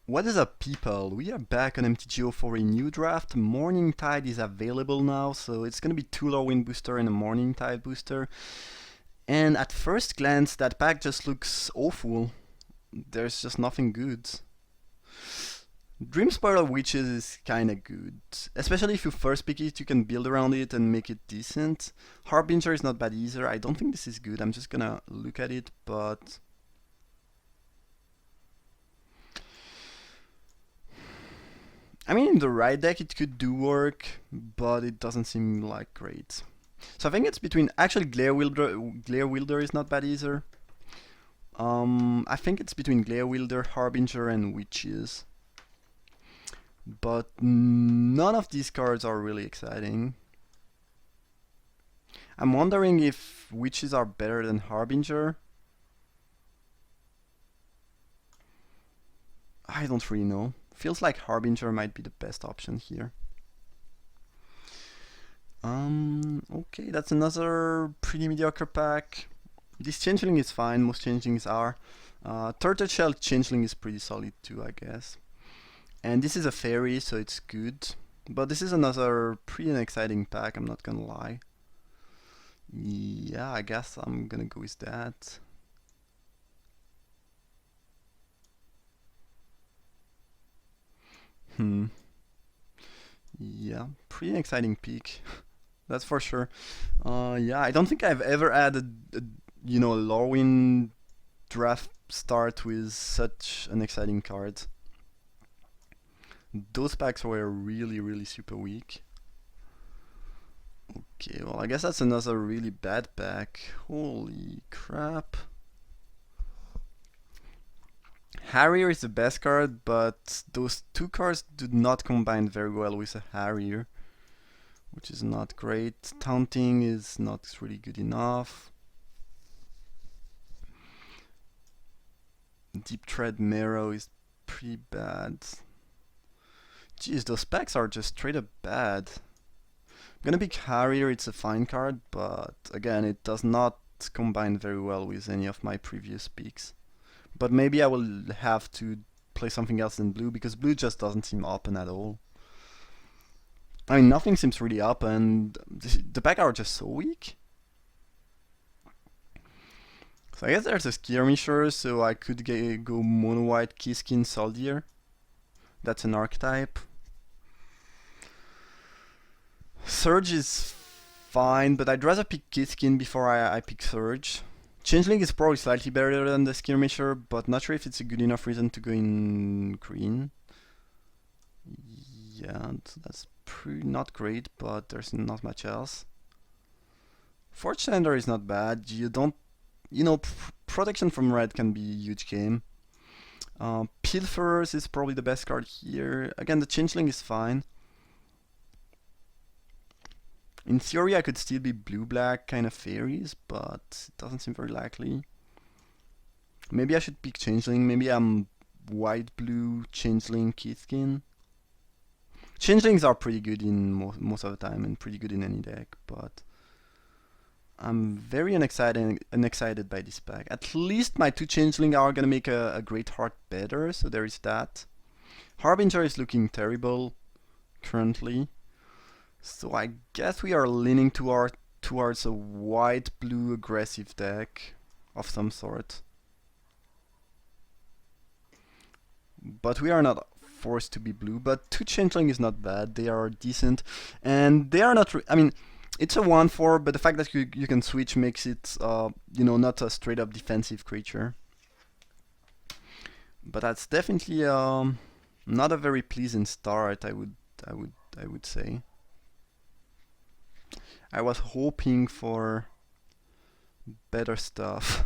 What is up, people? We are back on MTGO for a new draft. Morningtide is available now, so it's gonna be two Lorwyn booster and a Morningtide booster. And at first glance, that pack just looks awful. There's just nothing good. Dream Spiral Witches is kinda good. Especially if you first pick it, you can build around it and make it decent. Harbinger is not bad either. I don't think this is good. I'm just gonna look at it, but I mean, in the right deck it could do work, but it doesn't seem like great. So I think it's between, actually Glare Wielder is not bad either. I think it's between Glare Wielder, Harbinger, and Witches. But none of these cards are really exciting. I'm wondering if Witches are better than Harbinger. I don't really know. Feels like Harbinger might be the best option here. Okay, that's another pretty mediocre pack. This Changeling is fine, most Changelings are. Turtle Shell Changeling is pretty solid too, I guess. And this is a fairy, so it's good. But this is another pretty unexciting pack, I'm not gonna lie. Yeah, I guess I'm gonna go with that. Yeah, pretty exciting pick. That's for sure. Yeah, I don't think I've ever had a Lorwyn draft start with such an exciting card. Those packs were really super weak. Okay, well I guess that's another really bad pack. Holy crap. Harrier is the best card, but those two cards do not combine very well with a Harrier, which is not great. Taunting is not really good enough. Deep Tread Marrow is pretty bad. Jeez, those packs are just straight up bad. I'm gonna pick Harrier, it's a fine card, but again, it does not combine very well with any of my previous picks. But maybe I will have to play something else than blue, because blue just doesn't seem open at all. I mean, nothing seems really up, and the pack are just so weak. So I guess there's a Skirmisher, so I could go mono white Keyskin Soldier. That's an archetype. Surge is fine, but I'd rather pick Keyskin before I pick Surge. Changeling is probably slightly better than the Skirmisher, but not sure if it's a good enough reason to go in green. Yeah, that's not great, but there's not much else. Forge Sander is not bad. You don't, protection from red can be a huge game. Pilferers is probably the best card here. Again, the Changeling is fine. In theory, I could still be blue-black kind of fairies, but it doesn't seem very likely. Maybe I should pick Changeling. Maybe I'm white-blue, Changeling, Keyskin. Changelings are pretty good in most of the time and pretty good in any deck, but I'm very unexcited by this pack. At least my two Changeling are gonna make a Great Heart better, so there is that. Harbinger is looking terrible currently. So I guess we are leaning towards a white-blue aggressive deck of some sort. But we are not forced to be blue, but two Changeling is not bad. They are decent, and they are not... I mean, it's a 1/4, but the fact that you can switch makes it, not a straight-up defensive creature. But that's definitely not a very pleasant start, I would say. I was hoping for better stuff.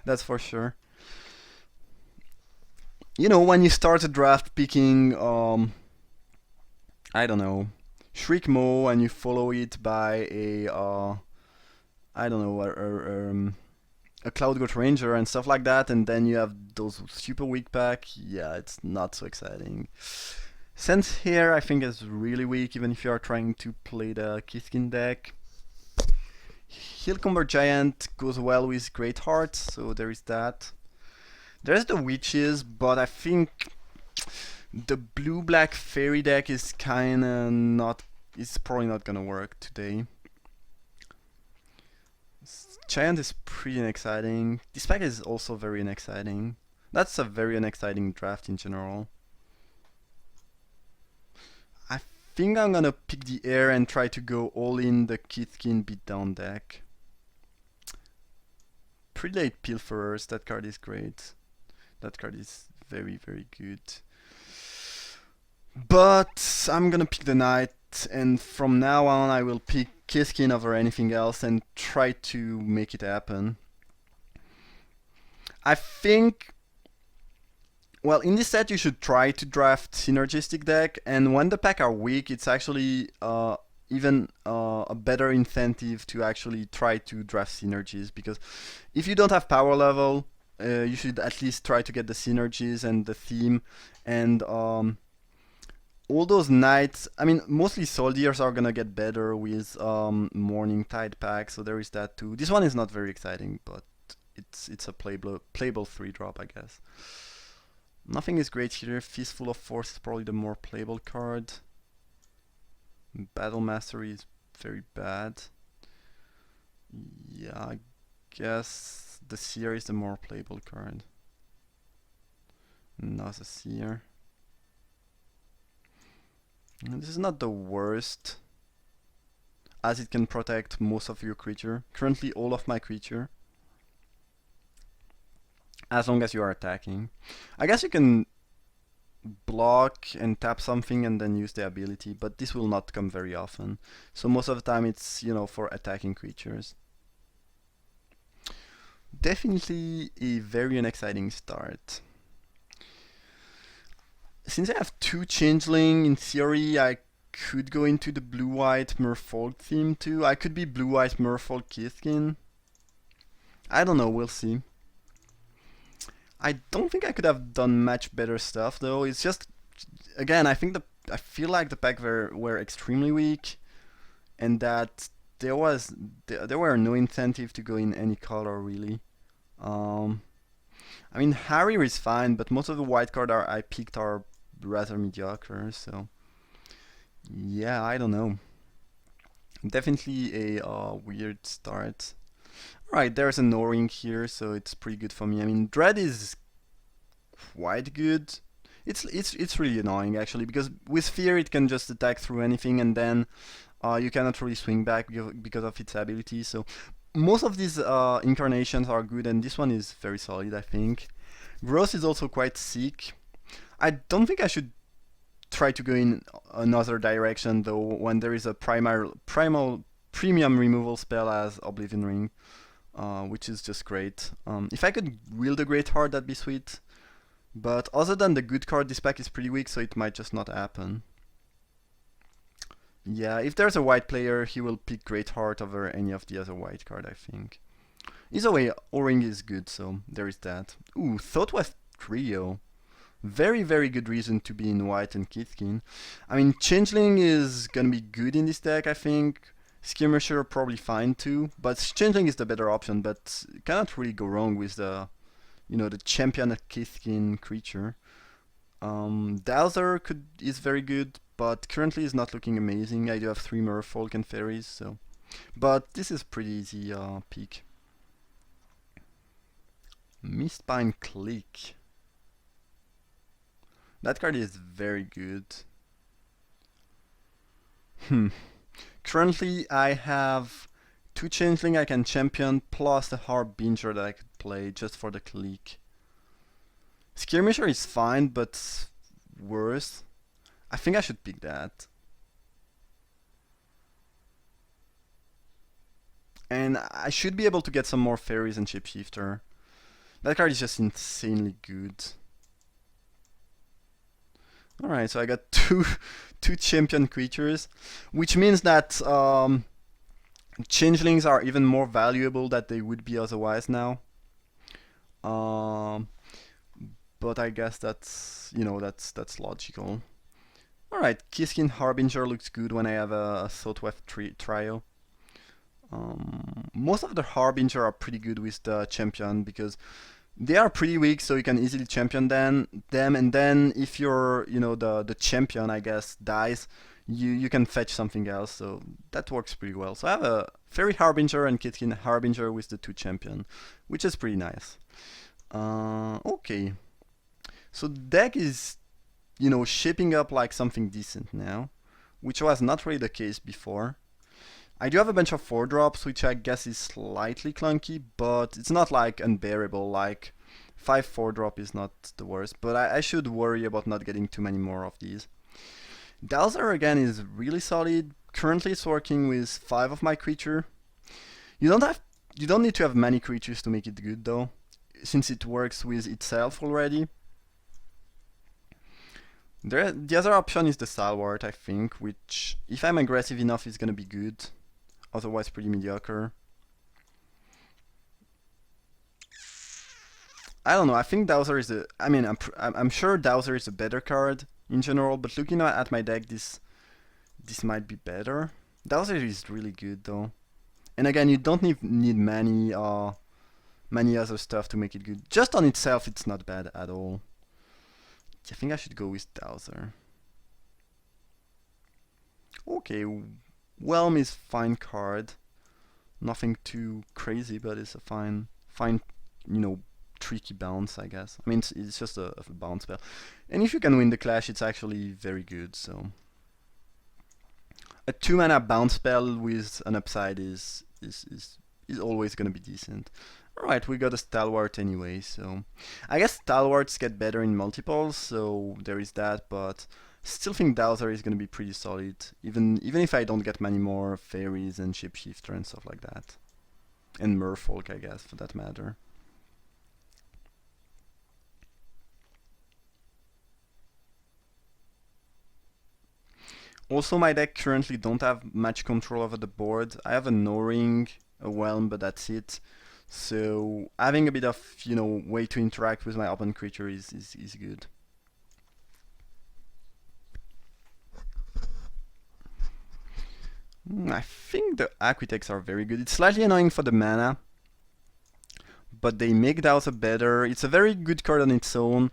That's for sure. When you start a draft picking, I don't know, Shriek Mo, and you follow it by a, I don't know, a Cloud Goat Ranger and stuff like that, and then you have those super weak pack, yeah, it's not so exciting. Sense here, I think, is really weak, even if you are trying to play the Keyskin deck. Hillcomber Giant goes well with Great Heart, so there is that. There's the witches, but I think the blue-black fairy deck is kinda not. It's probably not gonna work today. Giant is pretty unexciting. This pack is also very unexciting. That's a very unexciting draft in general. I think I'm gonna pick the air and try to go all in the Kithkin beatdown deck. Predate Pilferers, that card is great. That card is very, very good. But I'm gonna pick the knight, and from now on I will pick Kiskin over anything else and try to make it happen. I think, well, in this set you should try to draft synergistic deck, and when the pack are weak, it's actually even a better incentive to actually try to draft synergies, because if you don't have power level, you should at least try to get the synergies and the theme, and all those knights, I mean, mostly soldiers are gonna get better with Morningtide pack, so there is that too. This one is not very exciting, but it's a playable 3-drop, I guess. Nothing is great here. Fistful of Force is probably the more playable card. Battle Mastery is very bad. Yeah, I guess the Seer is the more playable card. Not the Seer. This is not the worst, as it can protect most of your creature. Currently all of my creature. As long as you are attacking. I guess you can block and tap something and then use the ability, but this will not come very often. So most of the time it's, you know, for attacking creatures. Definitely a very unexciting start. Since I have 2 Changeling, in theory I could go into the blue-white Merfolk theme too. I could be blue-white Merfolk Kithkin. I don't know, we'll see. I don't think I could have done much better stuff though. It's just, again, I feel like the pack were extremely weak, and that there were no incentive to go in any color really. I mean, Harrier is fine, but most of the white card I picked are rather mediocre, so yeah, I don't know. Definitely a weird start. Alright, there's an O-ring here, so it's pretty good for me. I mean, Dread is quite good. It's really annoying actually, because with Fear it can just attack through anything, and then you cannot really swing back because of its ability. So most of these incarnations are good, and this one is very solid, I think. Gross is also quite sick. I don't think I should try to go in another direction though when there is a primal premium removal spell as Oblivion Ring, which is just great. If I could wield a Great Heart, that'd be sweet. But other than the good card, this pack is pretty weak, so it might just not happen. Yeah, if there's a white player, he will pick Great Heart over any of the other white card, I think. Either way, O-Ring is good, so there is that. Ooh, Thoughtwest Trio. Very, very good reason to be in white and Kithkin. I mean, Changeling is gonna be good in this deck, I think. Skirmisher probably fine too, but Changeling is the better option, but cannot really go wrong with the, you know, the champion at Kithkin creature. Dowser is very good, but currently is not looking amazing. I do have 3 Merfolk and Fairies, so... But this is pretty easy pick. Mistbind Click. That card is very good. Currently I have 2 Changeling I can champion, plus a Harbinger that I could play just for the click. Skirmisher is fine, but worse. I think I should pick that. And I should be able to get some more Fairies and Shapeshifter. That card is just insanely good. Alright, so I got two champion creatures, which means that changelings are even more valuable than they would be otherwise now. But I guess that's, you know, that's logical. Alright, Kiskin Harbinger looks good when I have a Thoughtweft trio. Most of the Harbinger are pretty good with the champion, because They are pretty weak, so you can easily champion them, and then if your, the champion, I guess, dies, you can fetch something else. So that works pretty well. So I have a Fairy Harbinger and Kitkin Harbinger with the 2 champion, which is pretty nice. Okay, so the deck is, shaping up like something decent now, which was not really the case before. I do have a bunch of 4 drops, which I guess is slightly clunky, but it's not like unbearable. Like 5 4 drop is not the worst, but I should worry about not getting too many more of these. Dowser again is really solid. Currently it's working with 5 of my creature. You don't need to have many creatures to make it good though, since it works with itself already. The other option is the Stalwart, I think, which, if I'm aggressive enough, is gonna be good. Otherwise, pretty mediocre. I don't know. I think Dowser is a. I mean, I'm sure Dowser is a better card in general, but looking at my deck, this might be better. Dowser is really good though, and again, you don't need many other stuff to make it good. Just on itself, it's not bad at all. I think I should go with Dowser. Okay, Whelm is fine card. Nothing too crazy, but it's a fine, tricky bounce, I guess. I mean, it's just a bounce spell. And if you can win the clash, it's actually very good, so. A 2-mana bounce spell with an upside is always gonna be decent. Alright, we got a Stalwart anyway, so. I guess Stalwarts get better in multiples, so there is that, but still think Dowser is gonna be pretty solid, even if I don't get many more fairies and shapeshifter and stuff like that. And Merfolk, I guess, for that matter. Also, my deck currently don't have much control over the board. I have a No-Ring, a Whelm, but that's it. So having a bit of, way to interact with my open creature is good. I think the Aquitects are very good. It's slightly annoying for the mana, but they make Dowser better. It's a very good card on its own.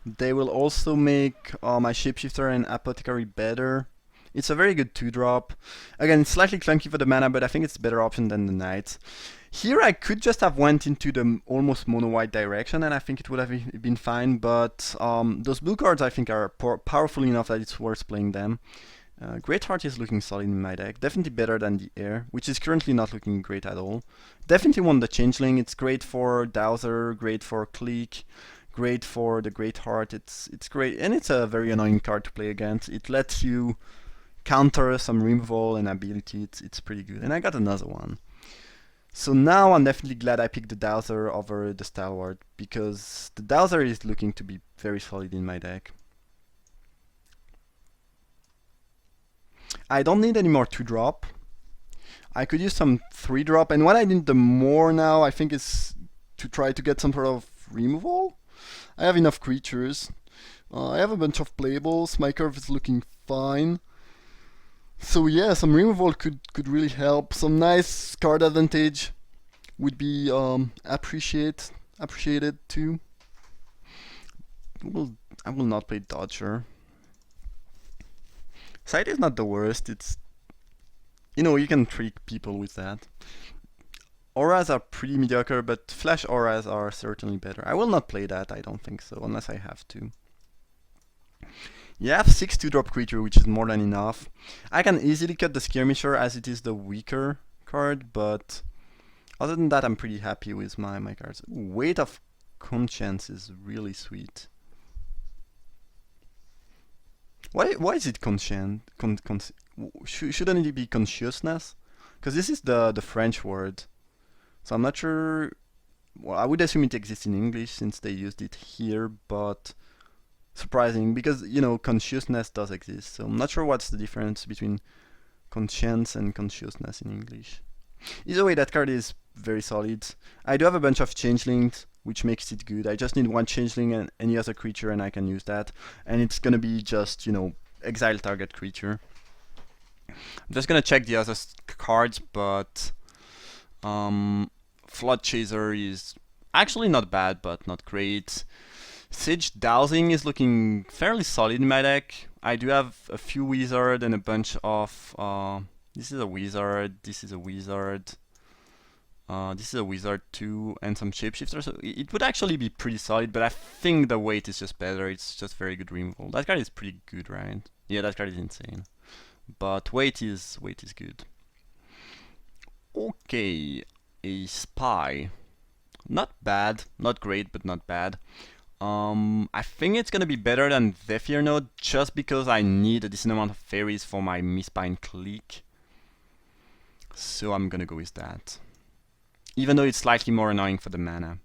They will also make my Shapeshifter and Apothecary better. It's a very good 2-drop. Again, it's slightly clunky for the mana, but I think it's a better option than the Knights. Here I could just have went into the almost mono-white direction, and I think it would have been fine, but those blue cards I think are powerful enough that it's worth playing them. Greatheart is looking solid in my deck, definitely better than the Air, which is currently not looking great at all. Definitely want the Changeling, it's great for Dowser, great for Click, great for the Greatheart, it's great, and it's a very annoying card to play against. It lets you counter some removal and ability, it's pretty good. And I got another one. So now I'm definitely glad I picked the Dowser over the Stalwart, because the Dowser is looking to be very solid in my deck. I don't need any more 2-drop. I could use some 3-drop, and what I need the more now, I think, is to try to get some sort of removal. I have enough creatures. I have a bunch of playables. My curve is looking fine. So yeah, some removal could really help. Some nice card advantage would be appreciated too. I will not play Dodger. Side is not the worst. It's, you can trick people with that. Auras are pretty mediocre, but flash auras are certainly better. I will not play that, I don't think so, unless I have to. You have 6 2-drop creature, which is more than enough. I can easily cut the Skirmisher as it is the weaker card, but other than that, I'm pretty happy with my cards. Ooh, Weight of Conscience is really sweet. Why is it conscient? Shouldn't it be consciousness? Because this is the French word. So I'm not sure. Well, I would assume it exists in English since they used it here, but surprising because consciousness does exist. So I'm not sure what's the difference between conscience and consciousness in English. Either way, that card is very solid. I do have a bunch of changelings, which makes it good. I just need one changeling and any other creature, and I can use that. And it's gonna be just exile target creature. I'm just gonna check the other cards, but Flood Chaser is Actually not bad, but not great. Sage Dowsing is looking fairly solid in my deck. I do have a few wizard and a bunch of... this is a wizard, this is a wizard. This is a wizard too, and some shapeshifters. So it would actually be pretty solid, but I think the weight is just better. It's just very good removal. That card is pretty good, right? Yeah, that card is insane. But weight is good. Okay, a spy. Not bad, not great, but not bad. I think it's gonna be better than Zephyr Node just because I need a decent amount of fairies for my Mistbind click. So I'm gonna go with that. Even though it's slightly more annoying for the mana.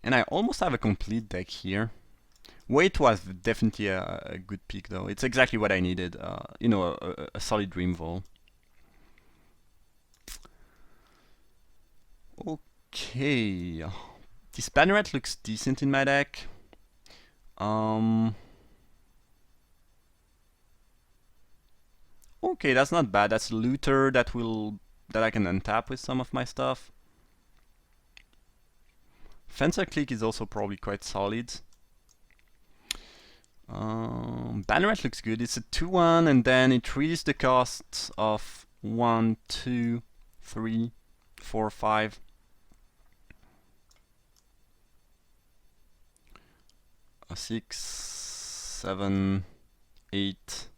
And I almost have a complete deck here. Weight was definitely a good pick though. It's exactly what I needed. You know, a solid Dreamwall. Okay. This Banneret looks decent in my deck. Okay, that's not bad. That's Looter that I can untap with some of my stuff. Fencer Click is also probably quite solid. Banneret looks good. It's a 2/1 and then it reads the cost of 1, 2, 3, 4, 5. A 6, 7, 8,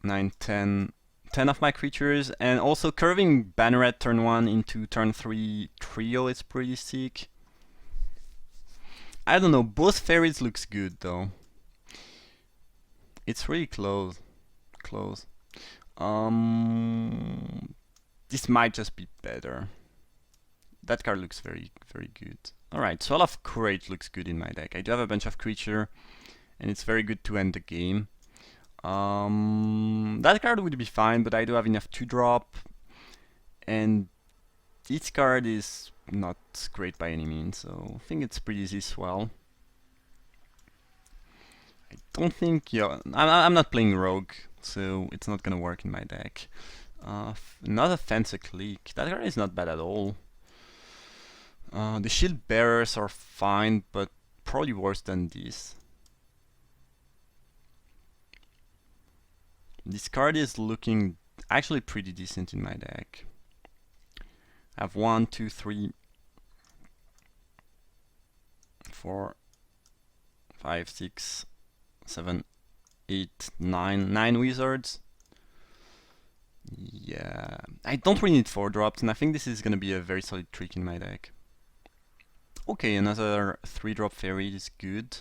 9, 10. 10 of my creatures, and also curving Banneret turn 1 into turn 3 trio is pretty sick. I don't know, both fairies looks good though. It's really close. This might just be better. That card looks very good. Alright, Soul of Courage looks good in my deck. I do have a bunch of creature, and it's very good to end the game. That card would be fine, but I do have enough to drop, and this card is not great by any means, so I think it's pretty easy as well. I don't think, yeah, I'm not playing Rogue, so it's not gonna work in my deck. Another Fencer Click. That card is not bad at all. The Shield Bearers are fine, but probably worse than this. This card is looking actually pretty decent in my deck. I have 1, 2, 3, 4, 5, 6, 7, 8, 9 wizards. Yeah, I don't really need 4 drops, and I think this is gonna be a very solid trick in my deck. Okay, another 3-drop fairy is good.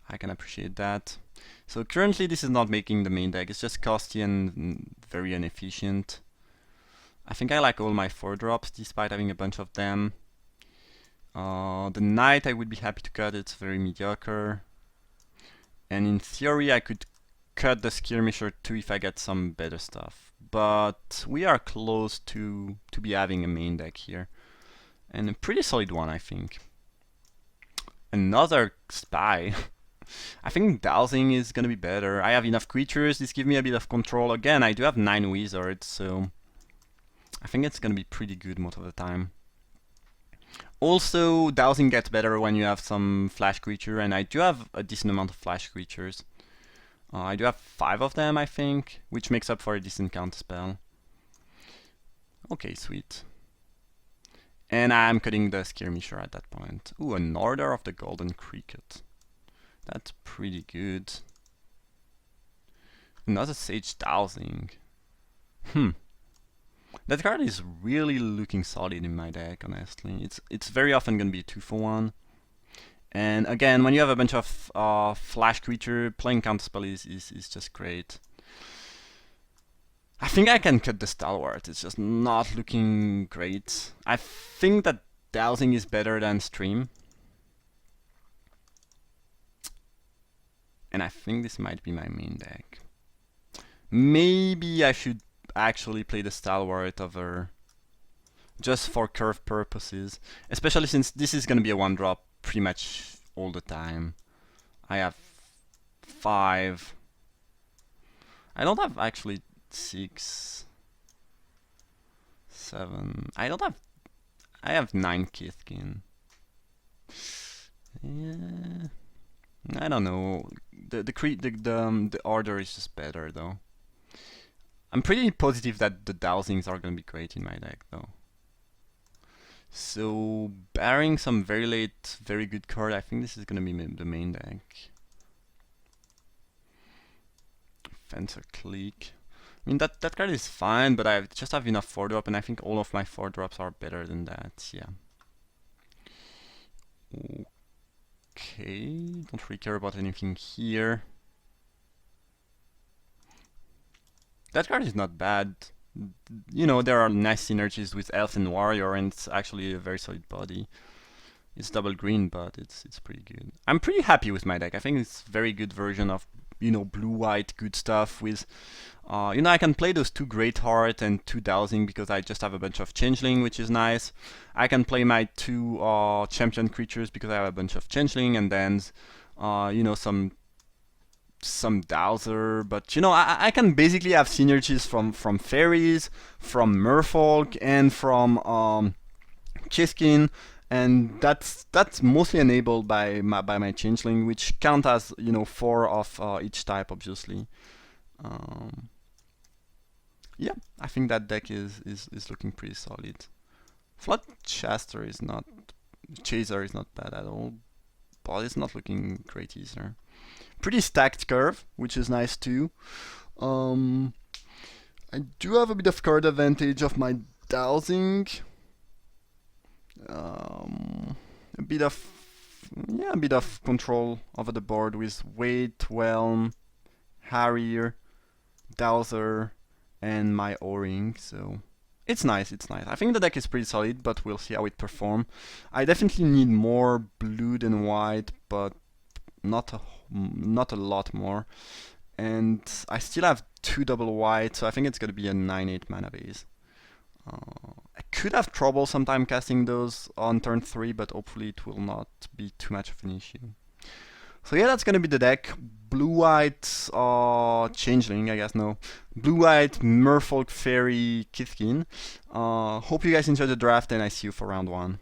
I can appreciate that. So currently this is not making the main deck, it's just costly and very inefficient. I think I like all my 4-drops despite having a bunch of them. The Knight I would be happy to cut, it's very mediocre. And in theory I could cut the Skirmisher too if I get some better stuff. But we are close to be having a main deck here. And a pretty solid one, I think. Another Spy. I think Dowsing is gonna be better. I have enough creatures, this gives me a bit of control. Again, I do have 9 wizards, so I think it's gonna be pretty good most of the time. Also, Dowsing gets better when you have some flash creature, and I do have a decent amount of flash creatures. I do have 5 of them, I think, which makes up for a decent counterspell. Okay, sweet. And I'm cutting the Skirmisher at that point. Ooh, an Order of the Golden Cricket. That's pretty good. Another Sage Dowsing. That card is really looking solid in my deck, honestly. It's very often gonna be a 2-for-1. And again, when you have a bunch of flash creature, playing counterspell is just great. I think I can cut the Stalwart, it's just not looking great. I think that Dowsing is better than Stream. And I think this might be my main deck. Maybe I should actually play the Stalwart over, just for curve purposes. Especially since this is gonna be a 1-drop pretty much all the time. I have 5. I don't have actually 6. 7. I don't have. I have 9 Kithkin. Yeah. I don't know. The order is just better though. I'm pretty positive that the dowsings are gonna be great in my deck though. So barring some very late, very good card, I think this is gonna be the main deck. Fencer Clique. I mean that card is fine, but I just have enough 4-drop, and I think all of my 4-drops are better than that. Yeah. Okay, don't really care about anything here. That card is not bad. You know, there are nice synergies with Elf and Warrior, and it's actually a very solid body. It's double green, but it's pretty good. I'm pretty happy with my deck. I think it's a very good version of, you know, blue-white good stuff with, you know, I can play those 2 Greatheart and 2 Dowsing because I just have a bunch of Changeling, which is nice. I can play my 2 champion creatures because I have a bunch of Changeling, and then, you know, some Dowser, but you know, I can basically have synergies from fairies, from Merfolk, and from Kiskin, and that's mostly enabled by my Changeling, which count as, you know, 4 of each type, obviously. Yeah, I think that deck is looking pretty solid. Flood Chaser is not bad at all, but it's not looking great either. Pretty stacked curve, which is nice too. I do have a bit of card advantage of my dowsing. A bit of control over the board with Wait, Whelm, Harrier, Dowser, and my O-Ring. So it's nice. I think the deck is pretty solid, but we'll see how it performs. I definitely need more blue than white, but not a lot more. And I still have 2 double white, so I think it's gonna be a 9/8 mana base. I could have trouble sometime casting those on turn 3, but hopefully it will not be too much of an issue. So yeah, that's gonna be the deck. Blue-white Changeling, I guess, no. Blue-white Merfolk Fairy Kithkin. Hope you guys enjoyed the draft, and I see you for round 1.